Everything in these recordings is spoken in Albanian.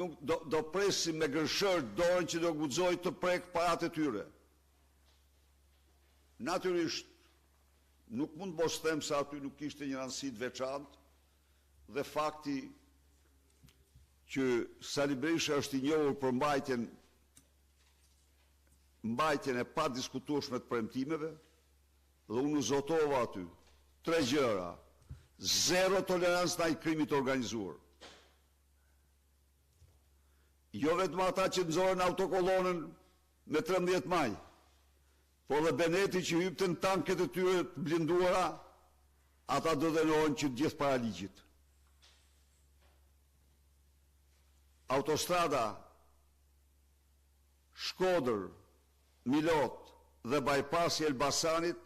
do presim me gërshër dorën që do guxoj të prek parat e tyre. Natyrisht, nuk mund mos them se aty nuk ishte një rëndësi të veçantë dhe fakti që Sali Berisha është i njohur për mbajtjen e pa diskutueshme të premtimeve dhe unë u zotova aty 3 gjëra: 0 tolerancë ndaj krimit të organizuar. Jo vetëm ata që nxorën autokollonën me 13 maj, por dhe Beneti që hypte në tanket e tyre të blinduara, ata do dënohen që gjithë para ligjit. Autostrada Shkodër, Milot dhe bypassi Elbasanit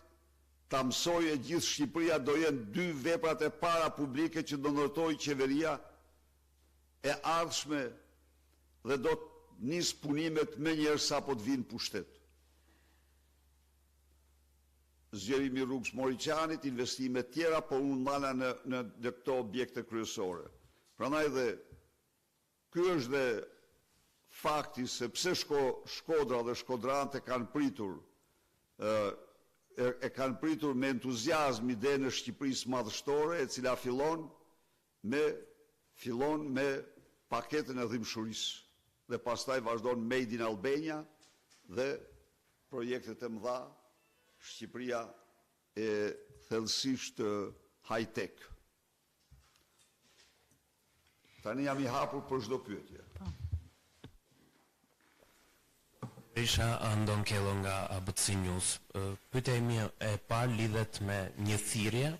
ta mësoj e gjithë Shqipëria do jenë 2 veprat e para publike që do ndërtojë qeveria e ardhshme dhe do të nisë punimet me njerë sa po të vinë pushtet. Zgjerimi i rrugës Moriçanit, investime tjera, por unë ndala në këto objekte kryesore. Prandaj dhe ky është dhe fakti se pse Shkodra dhe shkodrant e kanë pritur me entuziazm idenë e Shqipërisë madhështore, e cila fillon me paketën e dhimbshurisë dhe pastaj vazhdon Made in Albania dhe projektet e mëdha Shqipëria e thellësisht high-tech. Tani jam i hapur për çdo pyetje. Berisha Andon Kello nga ABC News. Pyetja ime e parë lidhet me një thirrje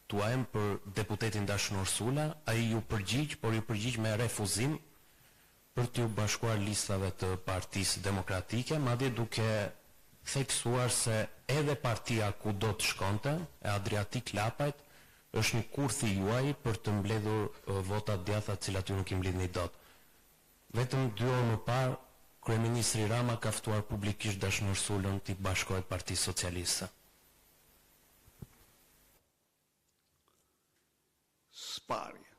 tuaj për deputetin Dashnor Sula. Ai ju përgjigj, por ju përgjigj me refuzim për t'ju bashkuar listave të Partisë Demokratike, madje duke theksuar se edhe partia ku do të shkonte, e Adriatik Lapajt, është një kurthi juaj për të mbledhur votat djatha të cilat ju nuk i mbledhni dot. Vetëm 2 orë më parë, kryeministri Rama ka ftuar publikisht Dashnor Sulën të bashkohet Partisë Socialiste. Sparje.